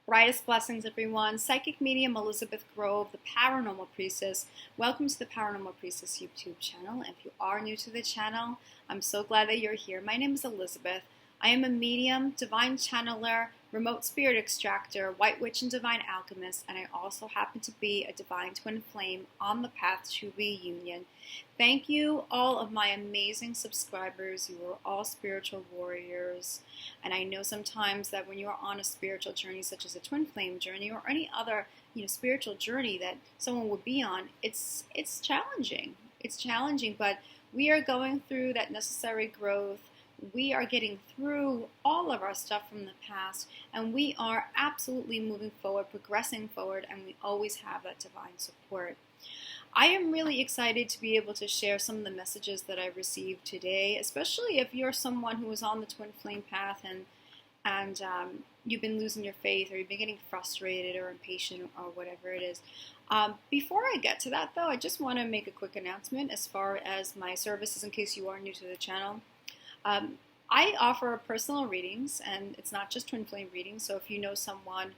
Brightest blessings, everyone. Psychic medium Elizabeth Grove, the Paranormal Priestess. Welcome to the Paranormal Priestess YouTube channel. If you are new to the channel, I'm so glad that you're here. My name is Elizabeth. I am a medium, divine channeler, remote spirit extractor, white witch and divine alchemist, and I also happen to be a divine twin flame on the path to reunion. Thank you, all of my amazing subscribers. You are all spiritual warriors. And I know sometimes that when you're on a spiritual journey, such as a twin flame journey or any other, spiritual journey that someone would be on, it's challenging. It's challenging, but we are going through that necessary growth. We are getting through all of our stuff from the past, and we are absolutely moving forward, progressing forward, and we always have that divine support. I am really excited to be able to share some of the messages that I received today, especially if you're someone who is on the twin flame path and you've been losing your faith, or you've been getting frustrated or impatient or whatever it is. Before I get to that, though, I just want to make a quick announcement as far as my services in case you are new to the channel. I offer personal readings, and it's not just twin flame readings, so if you know someone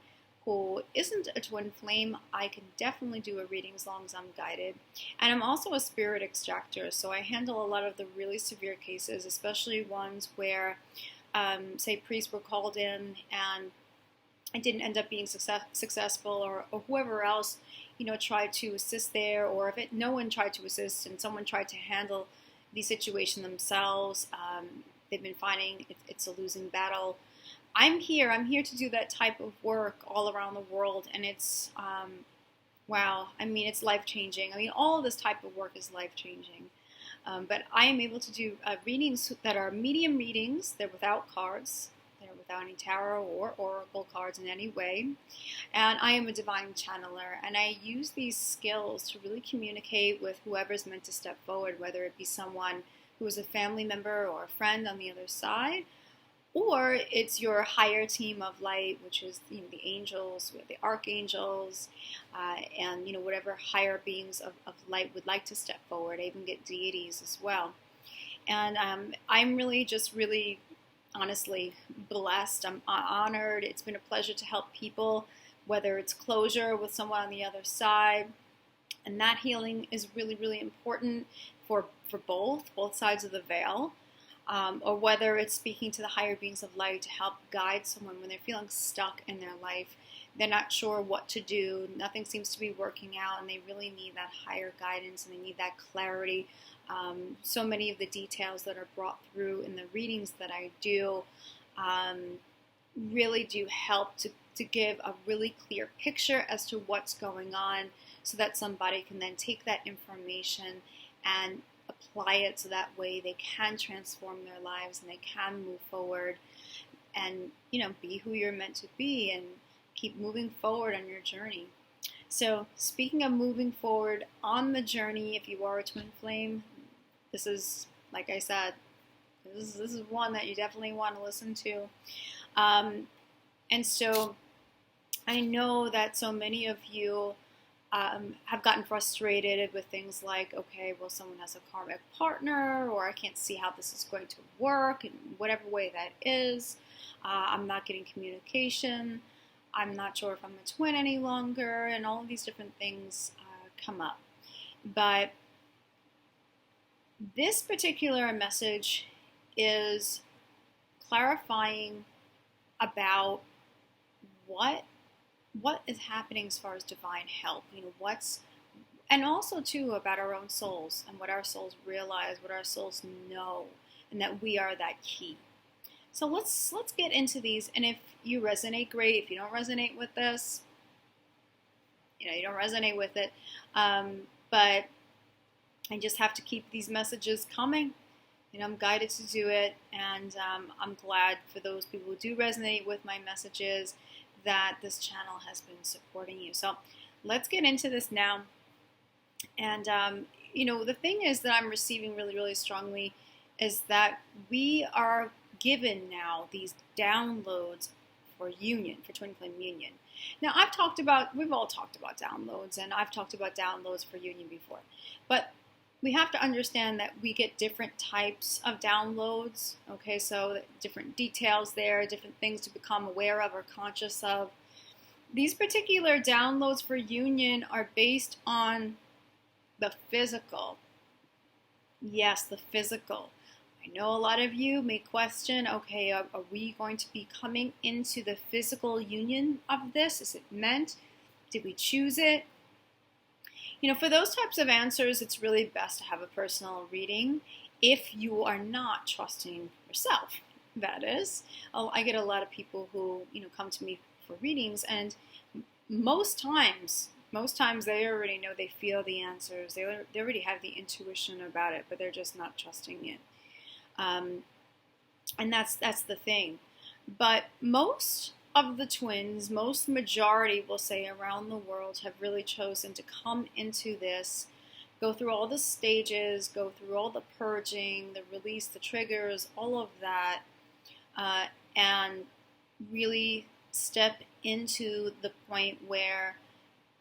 who isn't a twin flame, I can definitely do a reading as long as I'm guided. And I'm also a spirit extractor, so I handle a lot of the really severe cases, especially ones where, say, priests were called in and it didn't end up being successful, or whoever else, tried to assist there, or if no one tried to assist and someone tried to handle the situation themselves, they've been finding it's a losing battle. I'm here to do that type of work all around the world, and it's, wow, it's life-changing. All of this type of work is life-changing. But I am able to do readings that are medium readings. They're without cards. They're without any tarot or oracle cards in any way. And I am a divine channeler, and I use these skills to really communicate with whoever's meant to step forward, whether it be someone who is a family member or a friend on the other side, or it's your higher team of light, which is the angels, the archangels, and whatever higher beings of light would like to step forward. I even get deities as well. And I'm really honestly blessed. I'm honored. It's been a pleasure to help people, whether it's closure with someone on the other side, and that healing is really, really important for both sides of the veil. Or whether it's speaking to the higher beings of light to help guide someone when they're feeling stuck in their life. They're not sure what to do. Nothing seems to be working out, and they really need that higher guidance, and they need that clarity. So many of the details that are brought through in the readings that I do really do help to give a really clear picture as to what's going on, so that somebody can then take that information and apply it, so that way they can transform their lives and they can move forward and be who you're meant to be and keep moving forward on your journey. So speaking of moving forward on the journey, if you are a twin flame, this is, like I said, this is one that you definitely want to listen to. And so I know that so many of you have gotten frustrated with things like, okay, well, someone has a karmic partner, or I can't see how this is going to work in whatever way that is. I'm not getting communication. I'm not sure if I'm a twin any longer, and all of these different things come up. But this particular message is clarifying about what is happening as far as divine help, and also too about our own souls and what our souls realize, what our souls know, and that we are that key. So let's get into these, and if you resonate, great. If you don't resonate with this, you don't resonate with it, but I just have to keep these messages coming. I'm guided to do it, and I'm glad for those people who do resonate with my messages that this channel has been supporting you. So let's get into this now. And, the thing is that I'm receiving really, really strongly is that we are given now these downloads for union, for twin flame union. Now, we've all talked about downloads, and I've talked about downloads for union before. But we have to understand that we get different types of downloads, okay? So different details there, different things to become aware of or conscious of. These particular downloads for union are based on the physical. Yes, the physical. I know a lot of you may question, okay, are we going to be coming into the physical union of this? Is it meant? Did we choose it? For those types of answers, it's really best to have a personal reading if you are not trusting yourself, that is. I get a lot of people who, come to me for readings, and most times they already know, they feel the answers, they already have the intuition about it, but they're just not trusting it. And that's the thing. But most of the twins, most majority, will say, around the world have really chosen to come into this, go through all the stages, go through all the purging, the release, the triggers, all of that, and really step into the point where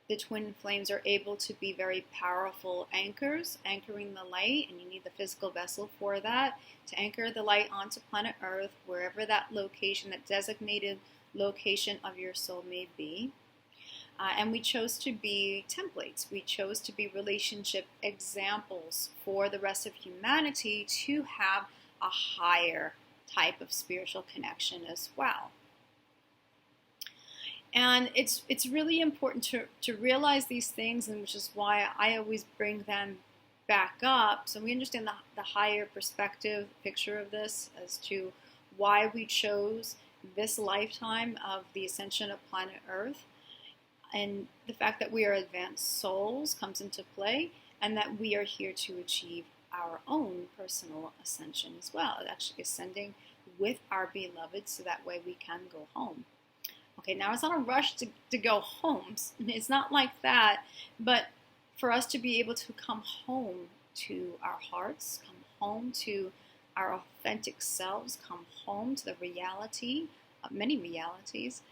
the twin flames are able to be very powerful anchors, anchoring the light, and you need the physical vessel for that, to anchor the light onto planet Earth, wherever that location, that designated location of your soul may be. And we chose to be templates. We chose to be relationship examples for the rest of humanity to have a higher type of spiritual connection as well. And it's really important to realize these things, and which is why I always bring them back up, so we understand the higher perspective picture of this as to why we chose this lifetime of the ascension of planet Earth, and the fact that we are advanced souls comes into play, and that we are here to achieve our own personal ascension as well, actually ascending with our beloved, so that way we can go home. Okay, now it's not a rush to go home. It's not like that, but for us to be able to come home to our hearts, come home to our authentic selves, come home to the reality of many realities,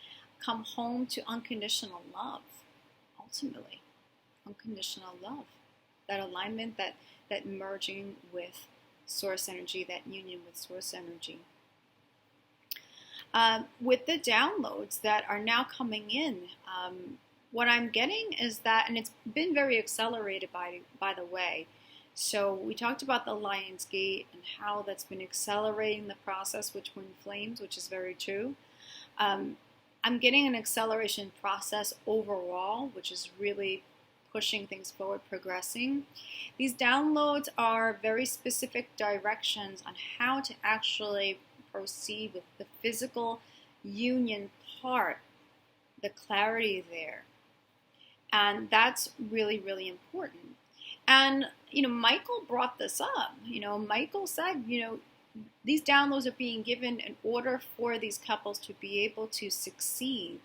come home to unconditional love, ultimately. Unconditional love. That alignment, that merging with source energy, that union with source energy. With the downloads that are now coming in, what I'm getting is that, and it's been very accelerated by the way. So we talked about the Lion's Gate and how that's been accelerating the process with twin flames, which is very true. I'm getting an acceleration process overall, which is really pushing things forward, progressing. These downloads are very specific directions on how to actually proceed with the physical union part, the clarity there. And that's really, really important. And, Michael brought this up. Michael said, these downloads are being given in order for these couples to be able to succeed.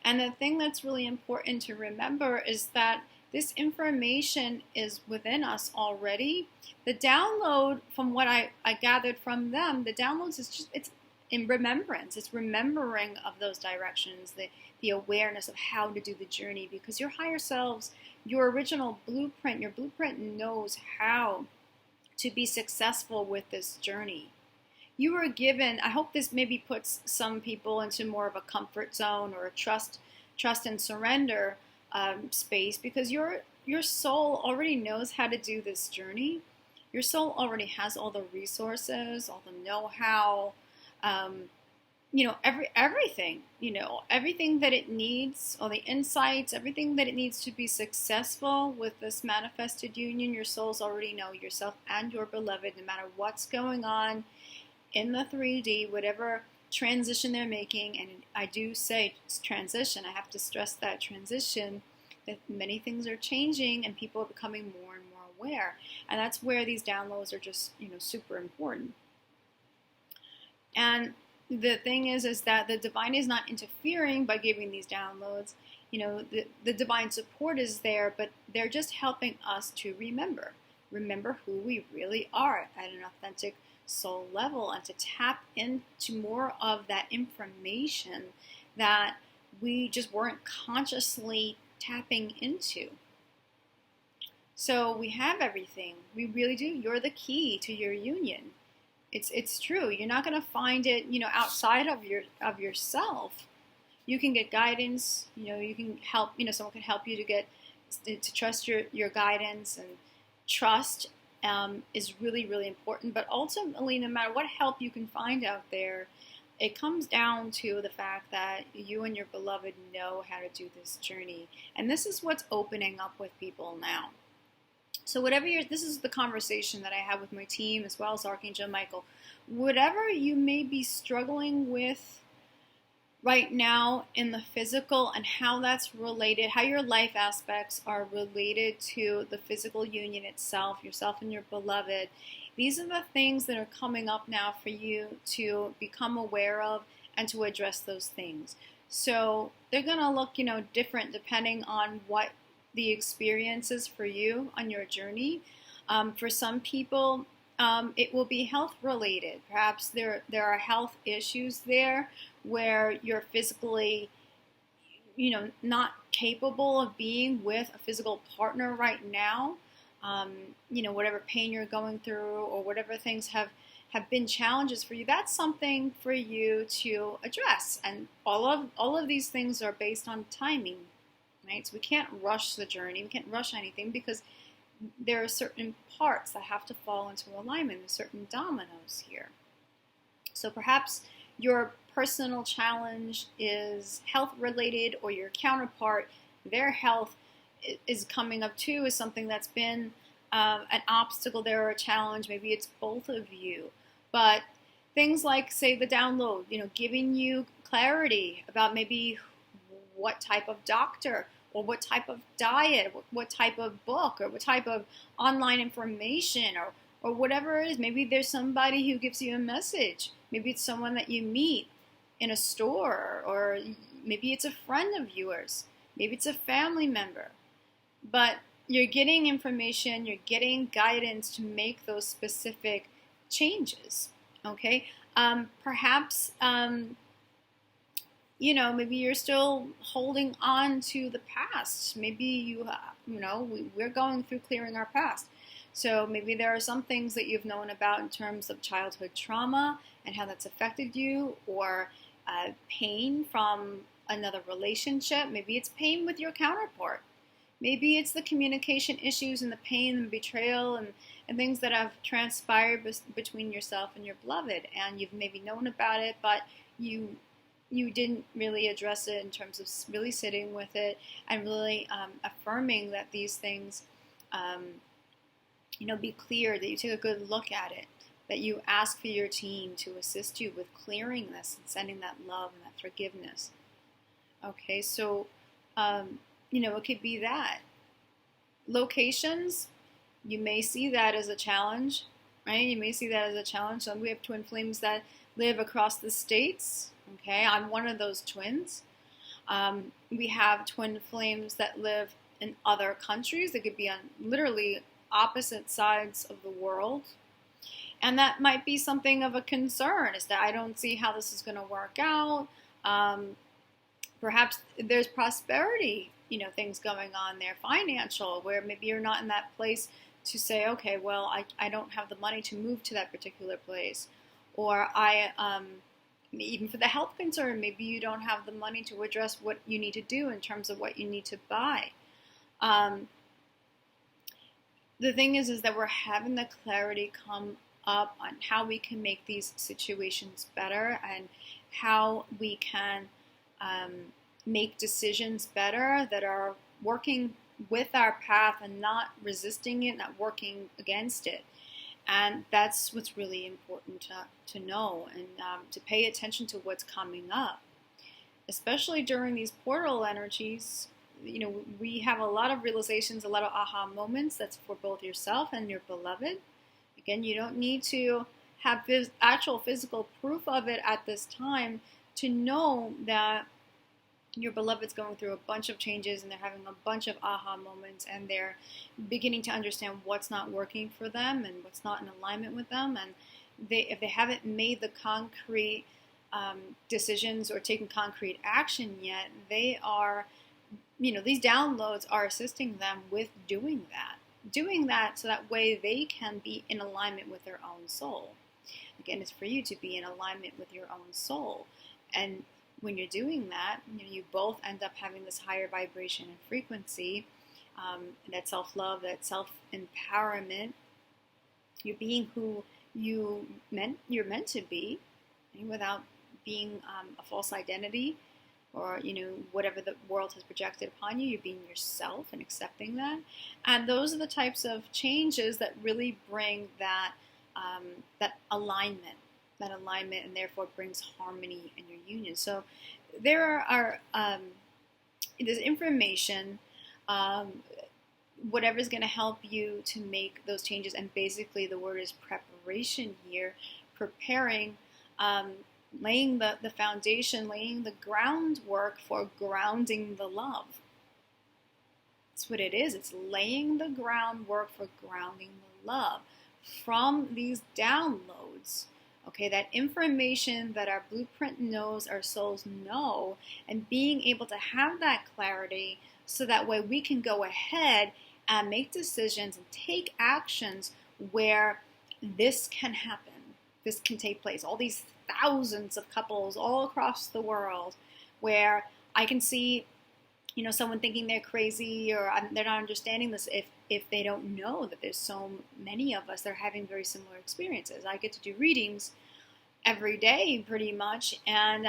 And the thing that's really important to remember is that this information is within us already. The download, from what I gathered from them, the downloads it's in remembrance. It's remembering of those directions, the awareness of how to do the journey, because your higher selves, your original blueprint, your blueprint knows how to be successful with this journey. You were given, I hope this maybe puts some people into more of a comfort zone or a trust and surrender space, because your soul already knows how to do this journey. Your soul already has all the resources, all the know-how, everything, everything that it needs, all the insights, everything that it needs to be successful with this manifested union. Your souls already know, yourself and your beloved, no matter what's going on in the 3D, whatever transition they're making. And I do say it's transition. I have to stress that transition, that many things are changing and people are becoming more and more aware. And that's where these downloads are just, super important. And the thing is that the divine is not interfering by giving these downloads. The divine support is there, but they're just helping us to remember who we really are at an authentic soul level, and to tap into more of that information that we just weren't consciously tapping into. So we have everything. We really do. You're the key to your union. It's true. You're not going to find it, outside of yourself. You can get guidance. You can help. Someone can help you to trust your guidance, and trust is really, really important. But ultimately, no matter what help you can find out there, it comes down to the fact that you and your beloved know how to do this journey. And this is what's opening up with people now. So this is the conversation that I have with my team as well as Archangel Michael. Whatever you may be struggling with right now in the physical, and how that's related, how your life aspects are related to the physical union itself, yourself and your beloved, these are the things that are coming up now for you to become aware of and to address those things. So they're going to look, different depending on what the experience is for you on your journey. For some people, it will be health related. Perhaps there are health issues there where you're physically, not capable of being with a physical partner right now. Whatever pain you're going through, or whatever things have been challenges for you, that's something for you to address. And all of these things are based on timing, right? So we can't rush the journey. We can't rush anything, because there are certain parts that have to fall into alignment. There's certain dominoes here. So perhaps your personal challenge is health related, or your counterpart, their health is coming up too, is something that's been an obstacle there, or a challenge. Maybe it's both of you. But things like, say, the download, giving you clarity about maybe what type of doctor, or what type of diet, what type of book, or what type of online information, or whatever it is. Maybe there's somebody who gives you a message. Maybe it's someone that you meet in a store, or maybe it's a friend of yours. Maybe it's a family member. But you're getting information, you're getting guidance to make those specific changes, okay? Perhaps, maybe you're still holding on to the past. Maybe we're going through clearing our past. So maybe there are some things that you've known about in terms of childhood trauma and how that's affected you, or pain from another relationship. Maybe it's pain with your counterpart. Maybe it's the communication issues and the pain and betrayal and things that have transpired between yourself and your beloved. And you've maybe known about it, but you didn't really address it in terms of really sitting with it and really affirming that these things, be clear, that you take a good look at it, that you ask for your team to assist you with clearing this and sending that love and that forgiveness. Okay, so, it could be that. Locations, you may see that as a challenge, right? You may see that as a challenge. So we have twin flames that live across the states. Okay, I'm one of those twins. We have twin flames that live in other countries. They could be on literally opposite sides of the world. And that might be something of a concern, is that I don't see how this is going to work out. Perhaps there's prosperity, things going on there, financial, where maybe you're not in that place to say, okay, well, I don't have the money to move to that particular place. Or even for the health concern, maybe you don't have the money to address what you need to do in terms of what you need to buy. The thing is that we're having the clarity come up on how we can make these situations better, and how we can make decisions better that are working with our path and not resisting it, not working against it. And that's what's really important to know, and to pay attention to what's coming up. Especially during these portal energies, we have a lot of realizations, a lot of aha moments. That's for both yourself and your beloved. Again, you don't need to have actual physical proof of it at this time to know that your beloved's going through a bunch of changes, and they're having a bunch of aha moments, and they're beginning to understand what's not working for them and what's not in alignment with them. And if they haven't made the concrete decisions or taken concrete action yet, they are, these downloads are assisting them with doing that so that way they can be in alignment with their own soul. Again, it's for you to be in alignment with your own soul. And when you're doing that, you both end up having this higher vibration and frequency, that self-love, that self-empowerment. You're being who you're meant to be, without being a false identity, or whatever the world has projected upon you. You're being yourself and accepting that. And those are the types of changes that really bring that that alignment, and therefore brings harmony in your union. So there are there's information, whatever's going to help you to make those changes. And basically the word is preparation here, preparing, laying the foundation, laying the groundwork for grounding the love. That's what it is. It's laying the groundwork for grounding the love from these downloads. Okay, that information that our blueprint knows, our souls know, and being able to have that clarity, so that way we can go ahead and make decisions and take actions where this can happen. This can take place. All these thousands of couples all across the world, where I can see, someone thinking they're crazy, or they're not understanding this, if they don't know that there's so many of us that are having very similar experiences. I get to do readings every day, pretty much, and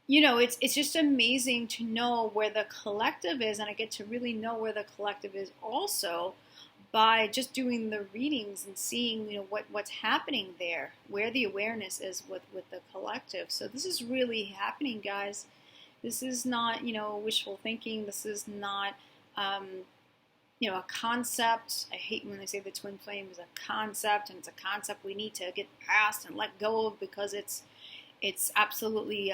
it's just amazing to know where the collective is, and I get to really know where the collective is also by just doing the readings and seeing, what's happening there, where the awareness is with the collective. So this is really happening, guys. This is not, wishful thinking. This is not, a concept. I hate when they say the twin flame is a concept, and it's a concept we need to get past and let go of, because it's absolutely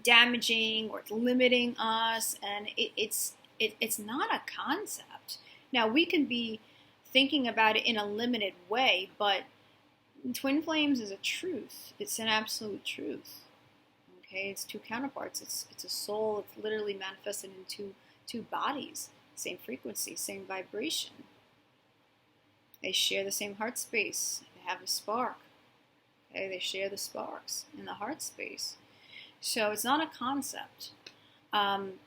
damaging, or it's limiting us, and it's not a concept. Now, we can be thinking about it in a limited way, but twin flames is a truth. It's an absolute truth. Okay, it's two counterparts. It's a soul. It's literally manifested in two bodies, same frequency, same vibration. They share the same heart space. They have a spark. Okay, they share the sparks in the heart space. So it's not a concept, and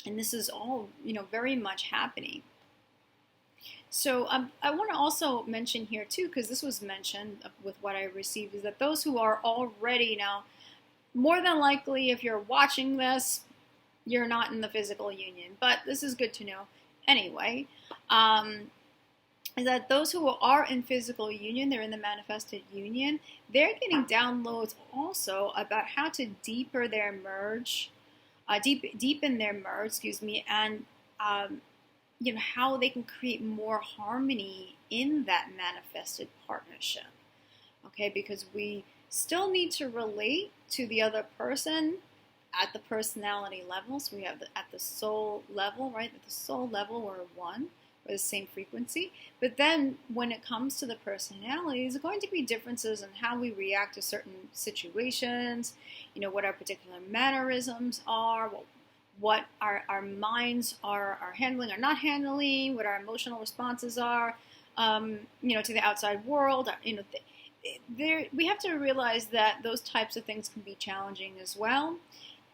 this is all very much happening. So I want to also mention here too, because this was mentioned with what I received, is that those who are already now, more than likely, if you're watching this, you're not in the physical union, but this is good to know anyway, is that those who are in physical union, they're in the manifested union, they're getting downloads also about how to deepen their merge, and how they can create more harmony in that manifested partnership. Okay, because we still need to relate to the other person at the personality level. So we have at the soul level, right? At the soul level, we're one, we're the same frequency. But then when it comes to the personality, there's going to be differences in how we react to certain situations, what our particular mannerisms are, what our minds are handling or not handling, what our emotional responses are, to the outside world. We have to realize that those types of things can be challenging as well.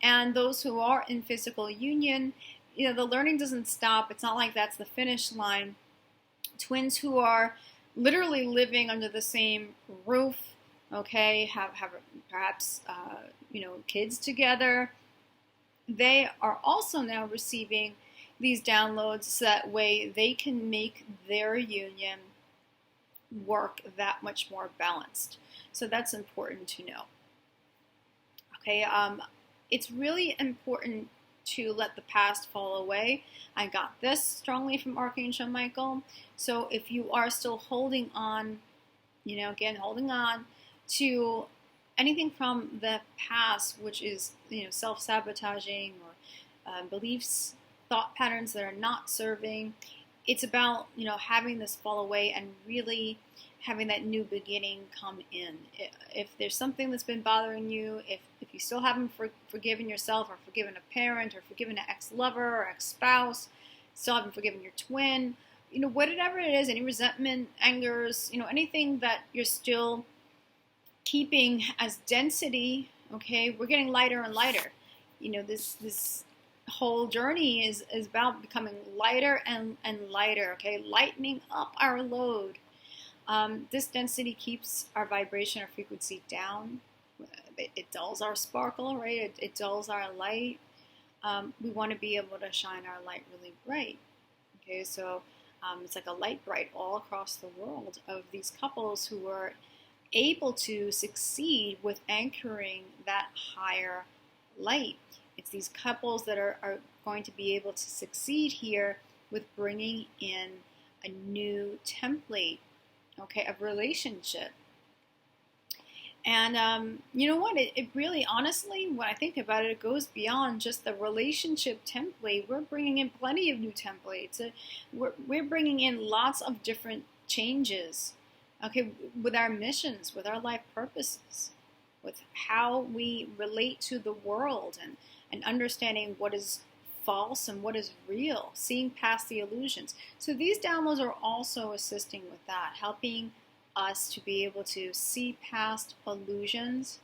And those who are in physical union, the learning doesn't stop. It's not like that's the finish line. Twins who are literally living under the same roof, okay, have perhaps kids together, they are also now receiving these downloads, so that way they can make their union work that much more balanced. So that's important to know. Okay, it's really important to let the past fall away. I got this strongly from Archangel Michael. So if you are still holding on, holding on to anything from the past, which is, self-sabotaging, or beliefs, thought patterns that are not serving, it's about, having this fall away and really having that new beginning come in. If there's something that's been bothering you, if you still haven't forgiven yourself, or forgiven a parent, or forgiven an ex-lover or ex-spouse, still haven't forgiven your twin, whatever it is, any resentment, angers, anything that you're still keeping as density Okay, we're getting lighter and lighter. You know, this whole journey is about becoming lighter and lighter. Okay, lightening up our load. This density keeps our vibration or frequency down. It dulls our sparkle, right? It dulls our light. We want to be able to shine our light really bright. Okay, so it's like a light bright all across the world of these couples who are able to succeed with anchoring that higher light. It's these couples that are going to be able to succeed here with bringing in a new template, okay, of relationship. And you know what? It really, honestly, when I think about it, it goes beyond just the relationship template. We're bringing in plenty of new templates. We're bringing in lots of different changes, okay, with our missions, with our life purposes, with how we relate to the world, and understanding what is false and what is real, seeing past the illusions. So these downloads are also assisting with that, helping us to be able to see past illusions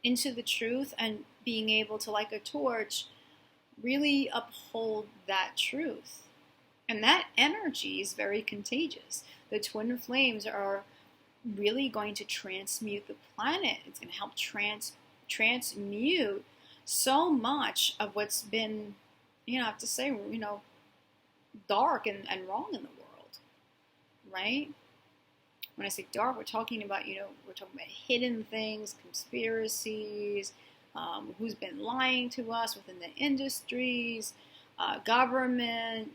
into the truth, and being able to, like a torch, really uphold that truth. And that energy is very contagious. The twin flames are really going to transmute the planet. It's going to help transmute so much of what's been, I have to say, dark and wrong in the world, right? When I say dark, we're talking about, we're talking about hidden things, conspiracies, who's been lying to us within the industries, government,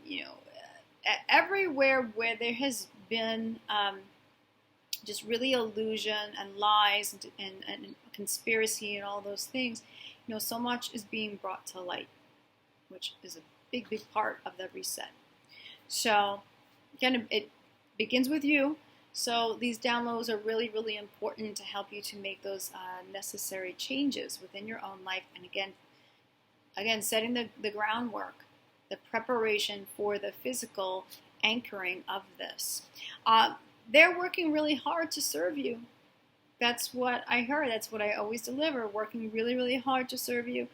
everywhere where there has been just really illusion and lies and conspiracy and all those things, so much is being brought to light, which is a big, big part of the reset. So, again, it begins with you. So these downloads are really, really important to help you to make those necessary changes within your own life. And again, setting the groundwork, the preparation for the physical anchoring of this. They're working really hard to serve you. That's what I heard. That's what I always deliver, working really, really hard to serve you.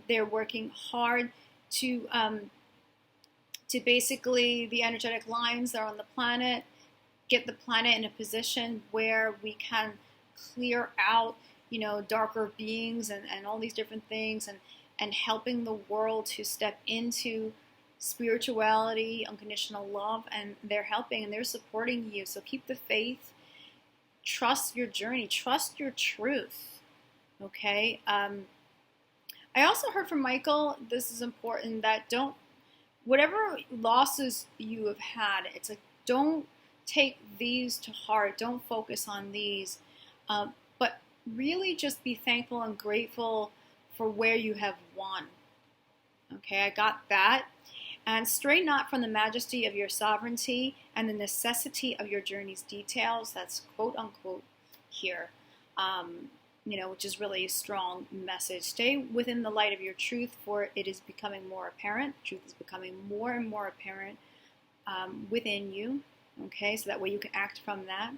They're working hard to basically, the energetic lines that are on the planet, get the planet in a position where we can clear out, darker beings and all these different things, and helping the world to step into spirituality, unconditional love, and they're helping and they're supporting you. So keep the faith, trust your journey, trust your truth, okay? I also heard from Michael, this is important, that whatever losses you have had, it's like, don't take these to heart. Don't focus on these, but really just be thankful and grateful for where you have won. Okay, I got that. And stray not from the majesty of your sovereignty and the necessity of your journey's details. That's quote unquote here, which is really a strong message. Stay within the light of your truth, for it is becoming more apparent. Truth is becoming more and more apparent within you. Okay, so that way you can act from that.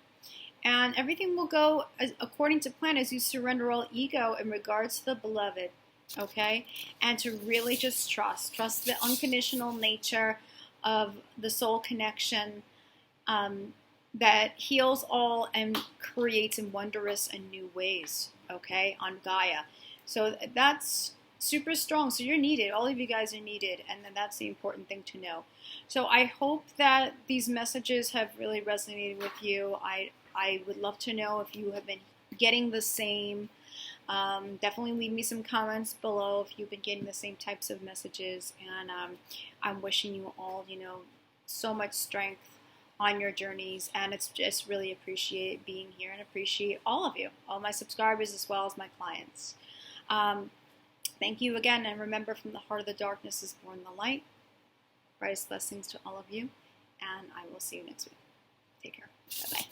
And everything will go according to plan as you surrender all ego in regards to the beloved. Okay, and to really just trust the unconditional nature of the soul connection that heals all and creates in wondrous and new ways. Okay, on Gaia. So that's super strong. So you're needed. All of you guys are needed, and then that's the important thing to know. So I hope that these messages have really resonated with you. I would love to know if you have been getting the same. Definitely leave me some comments below if you've been getting the same types of messages. And I'm wishing you all, so much strength on your journeys. And it's just really appreciate being here and appreciate all of you, all my subscribers as well as my clients. Thank you again. And remember, from the heart of the darkness is born the light. Brightest blessings to all of you. And I will see you next week. Take care. Bye-bye.